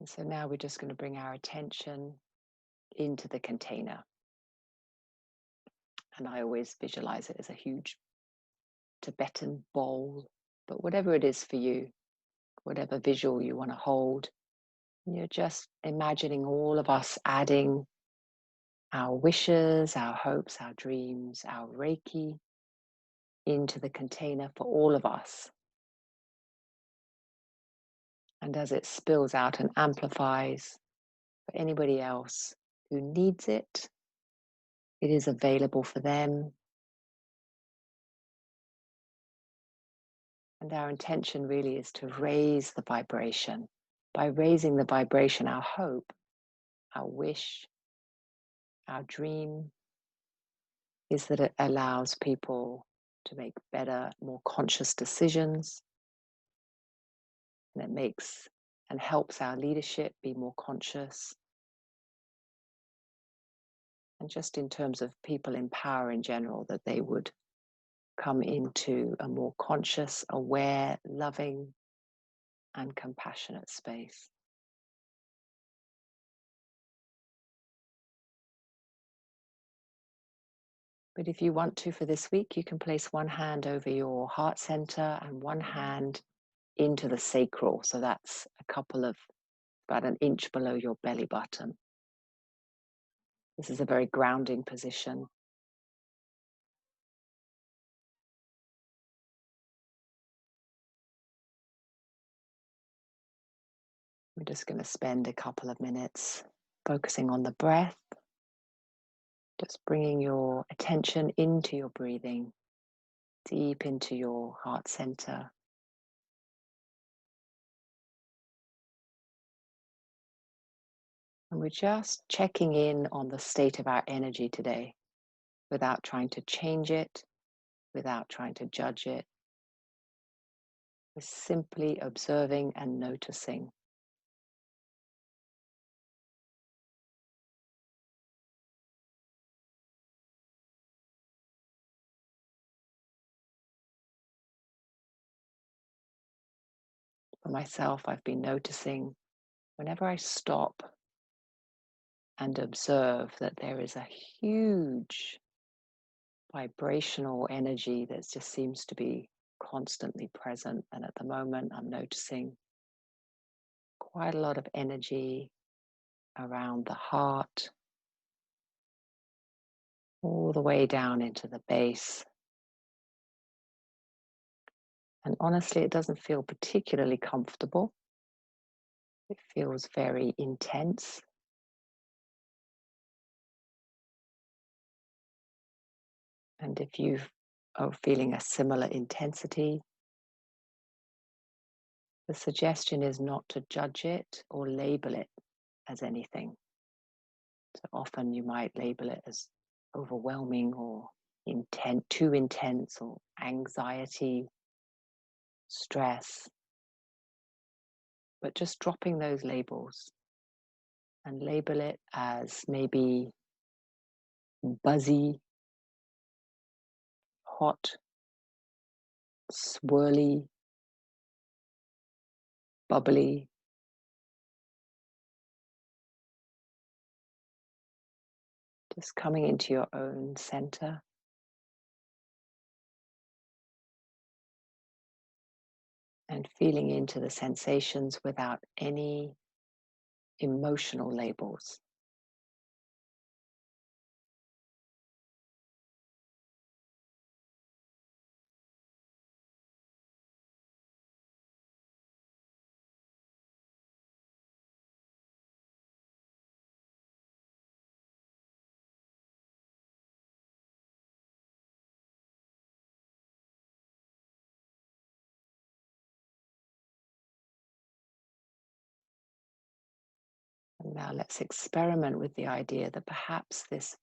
And so now we're just going to bring our attention into the container. And I always visualize it as a huge Tibetan bowl, but whatever it is for you, whatever visual you want to hold, you're just imagining all of us adding our wishes, our hopes, our dreams, our Reiki into the container for all of us. And as it spills out and amplifies for anybody else who needs it, it is available for them. And our intention really is to raise the vibration. By raising the vibration, our hope, our wish, our dream is that it allows people to make better, more conscious decisions. And it makes and helps our leadership be more conscious. And just in terms of people in power in general, that they would come into a more conscious, aware, loving, and compassionate space. But if you want to for this week, you can place one hand over your heart center and one hand into the sacral. So that's about an inch below your belly button. This is a very grounding position. We're just going to spend a couple of minutes focusing on the breath, just bringing your attention into your breathing, deep into your heart center. And we're just checking in on the state of our energy today without trying to change it, without trying to judge it. We're simply observing and noticing. For myself, I've been noticing whenever I stop and observe that there is a huge vibrational energy that just seems to be constantly present. And at the moment, I'm noticing quite a lot of energy around the heart, all the way down into the base. And honestly, it doesn't feel particularly comfortable. It feels very intense. And if you are feeling a similar intensity, the suggestion is not to judge it or label it as anything. So often you might label it as overwhelming or too intense, or anxiety, stress. But just dropping those labels and label it as maybe buzzy, hot, swirly, bubbly. Just coming into your own center. And feeling into the sensations without any emotional labels. And now let's experiment with the idea that perhaps this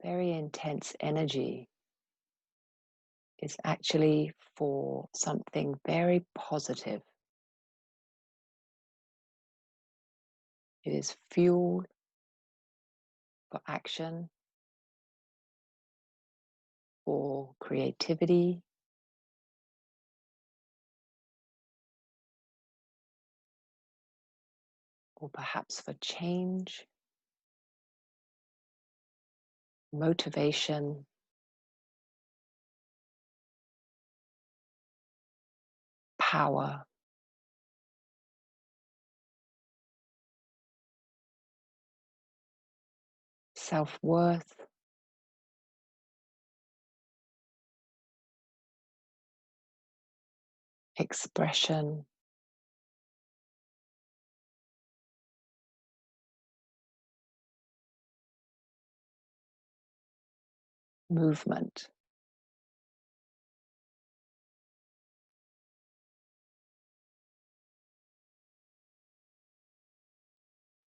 very intense energy is actually for something very positive. It is fuel for action, for creativity, or perhaps for change, motivation, power, self-worth, expression, movement.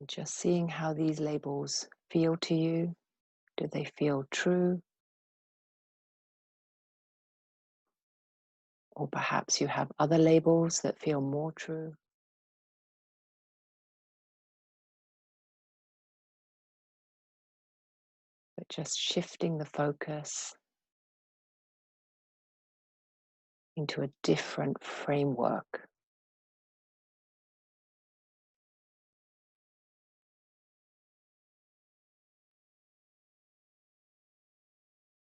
Just seeing how these labels feel to you. Do they feel true? Or perhaps you have other labels that feel more true. But just shifting the focus into a different framework.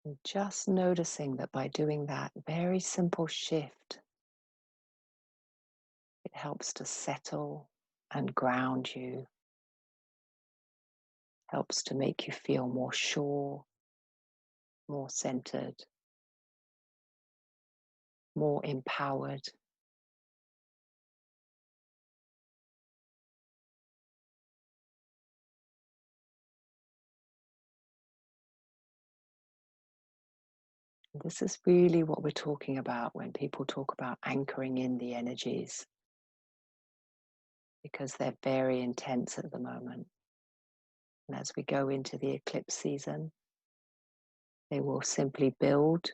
And just noticing that by doing that very simple shift, it helps to settle and ground you, helps to make you feel more sure, more centered, more empowered. This is really what we're talking about when people talk about anchoring in the energies, because they're very intense at the moment. And as we go into the eclipse season, they will simply build.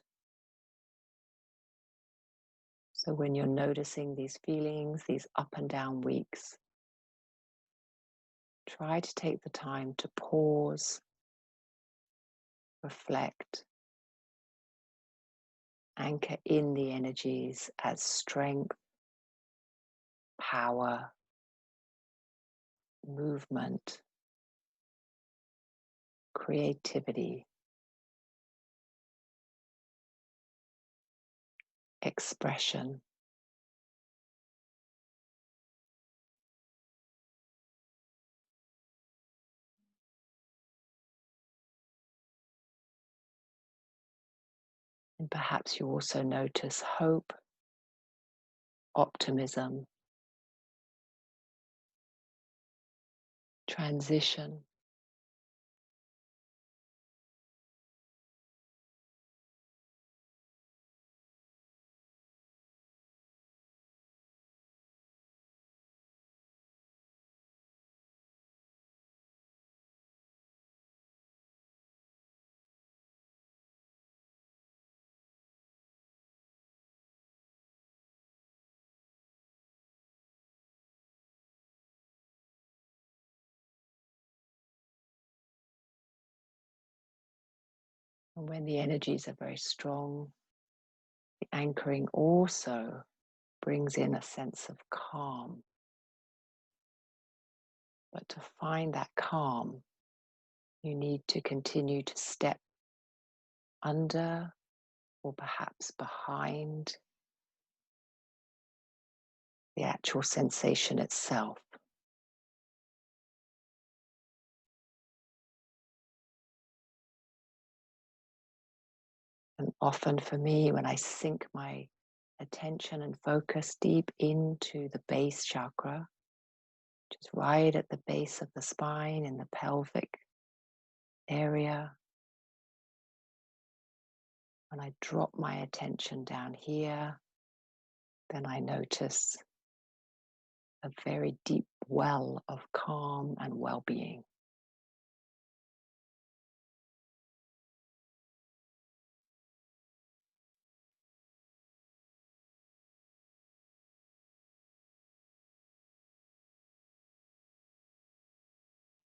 So when you're noticing these feelings, these up and down weeks, try to take the time to pause, reflect, anchor in the energies as strength, power, movement, creativity, expression. And perhaps you also notice hope, optimism, transition. And when the energies are very strong, the anchoring also brings in a sense of calm. But to find that calm, you need to continue to step under or perhaps behind the actual sensation itself. And often for me, when I sink my attention and focus deep into the base chakra, just right at the base of the spine in the pelvic area, when I drop my attention down here, then I notice a very deep well of calm and well-being.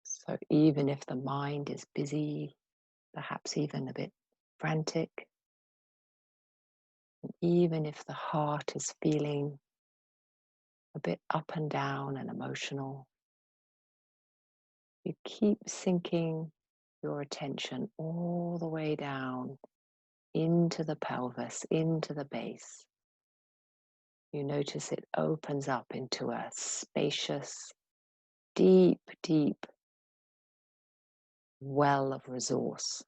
So even if the mind is busy, perhaps even a bit frantic, and even if the heart is feeling a bit up and down and emotional, You keep sinking your attention all the way down into the pelvis, into the base. You notice it opens up into a spacious, deep, deep well of resource.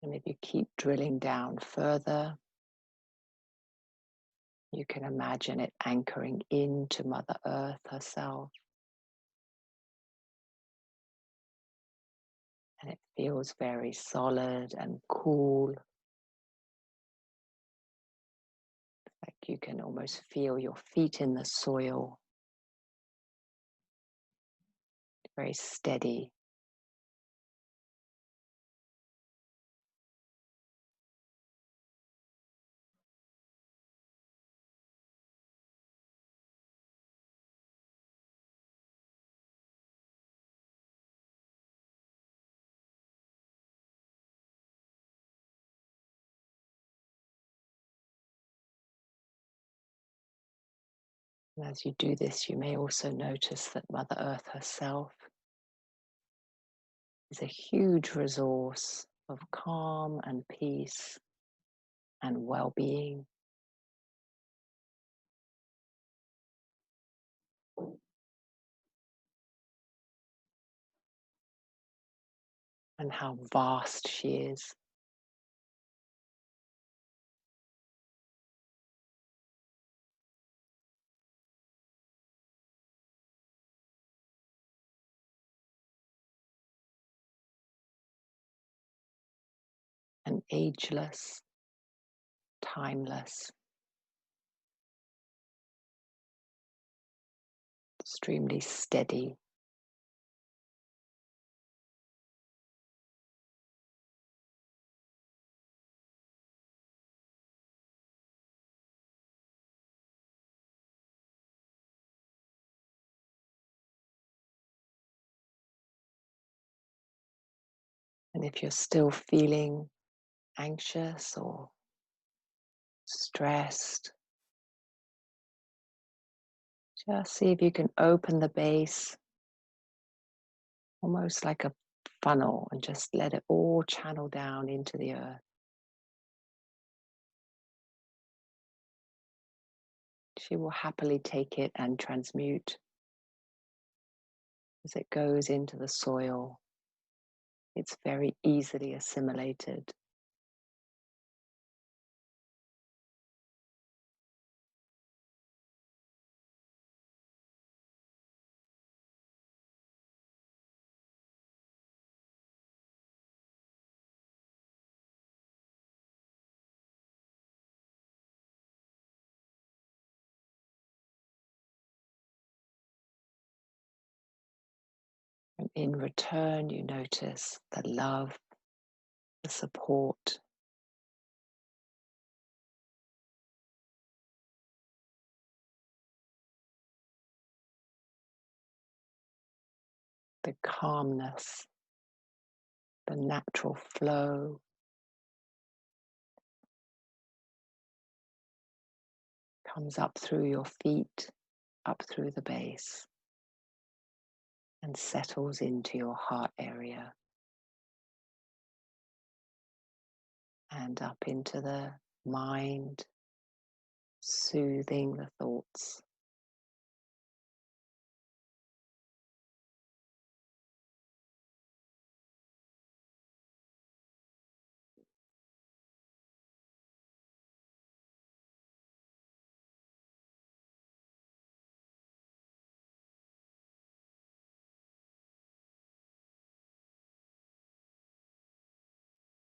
And if you keep drilling down further, you can imagine it anchoring into Mother Earth herself. And it feels very solid and cool. Like you can almost feel your feet in the soil. Very steady. And as you do this, you may also notice that Mother Earth herself is a huge resource of calm and peace and well-being. And how vast she is. And ageless, timeless, extremely steady. And if you're still feeling anxious or stressed, just see if you can open the base almost like a funnel and just let it all channel down into the earth. She will happily take it and transmute as it goes into the soil. It's very easily assimilated. And in return, you notice the love, the support, the calmness, the natural flow. Comes up through your feet, up through the base, and settles into your heart area and up into the mind, soothing the thoughts.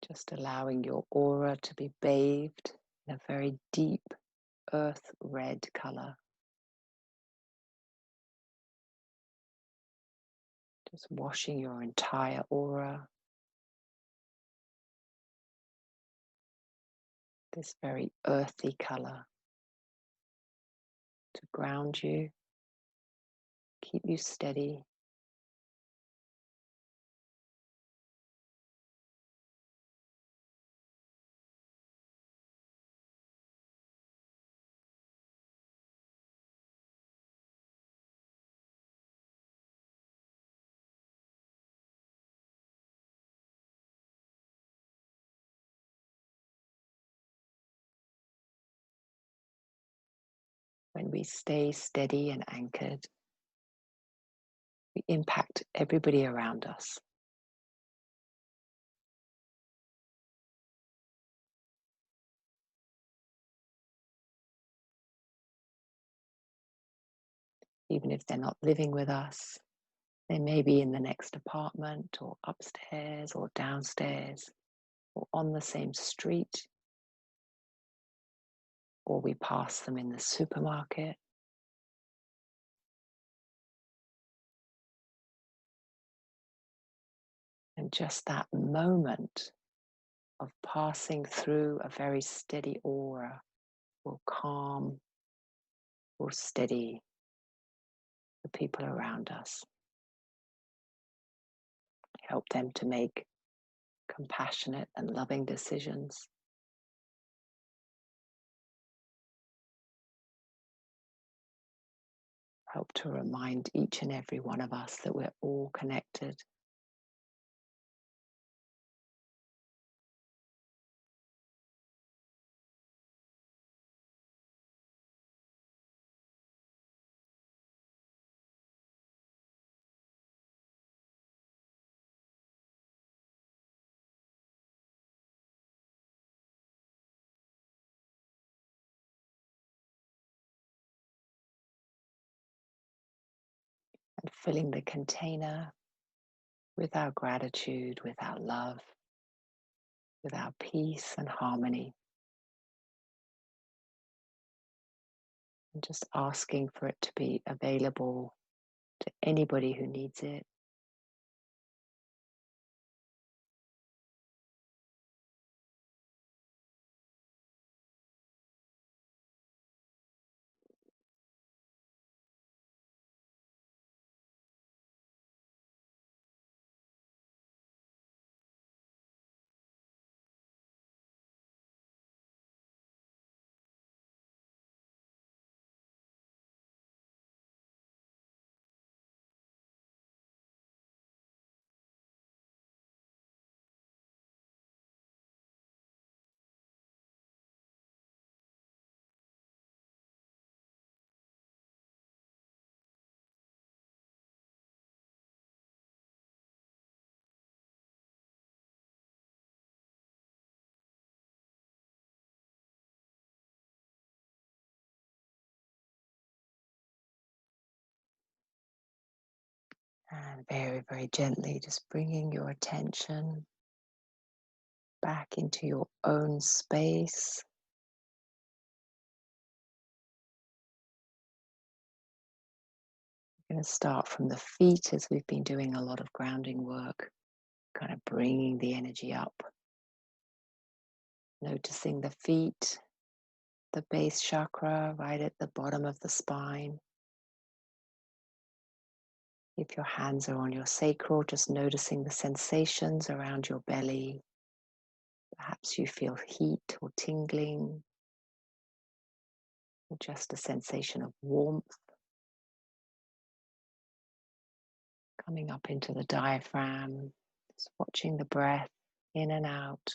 Just allowing your aura to be bathed in a very deep earth red color. Just washing your entire aura, this very earthy color, to ground you, keep you steady. When we stay steady and anchored, we impact everybody around us. Even if they're not living with us, they may be in the next apartment or upstairs or downstairs or on the same street, or we pass them in the supermarket. And just that moment of passing through a very steady aura will calm or steady the people around us. Help them to make compassionate and loving decisions. Help to remind each and every one of us that we're all connected. And filling the container with our gratitude, with our love, with our peace and harmony. And just asking for it to be available to anybody who needs it. And very, very gently, just bringing your attention back into your own space. We're going to start from the feet, as we've been doing a lot of grounding work, kind of bringing the energy up. Noticing the feet, the base chakra right at the bottom of the spine. If your hands are on your sacral, just noticing the sensations around your belly. Perhaps you feel heat or tingling, or just a sensation of warmth. Coming up into the diaphragm, just watching the breath in and out.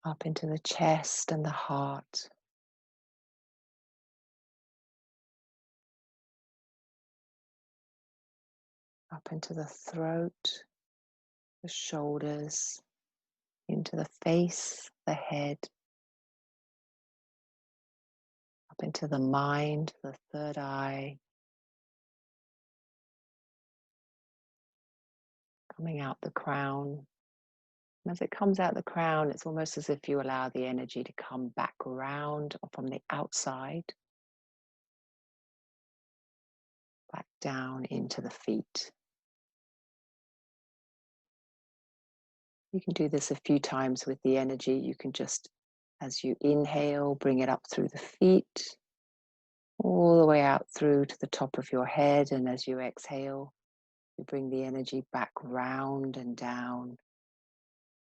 Up into the chest and the heart. Up into the throat, the shoulders, into the face, the head. Up into the mind, the third eye. Coming out the crown. And as it comes out the crown, it's almost as if you allow the energy to come back around from the outside. back down into the feet. You can do this a few times with the energy. You can just, as you inhale, bring it up through the feet, all the way out through to the top of your head. And as you exhale, you bring the energy back round and down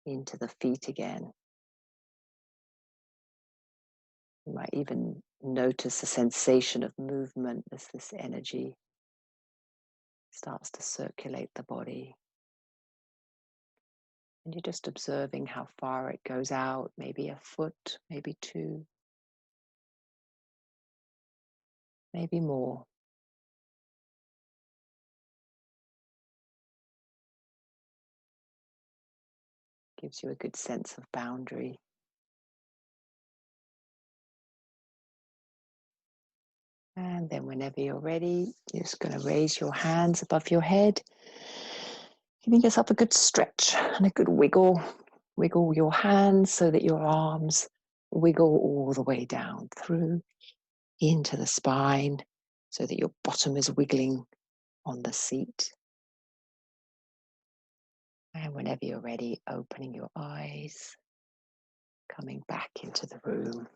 into the feet again. You might even notice a sensation of movement as this energy starts to circulate the body. And you're just observing how far it goes out, maybe a foot, maybe two, maybe more. Gives you a good sense of boundary. And then whenever you're ready, you're just going to raise your hands above your head, giving yourself a good stretch and a good wiggle. Wiggle your hands so that your arms wiggle all the way down through into the spine, so that your bottom is wiggling on the seat. And whenever you're ready, opening your eyes, coming back into the room.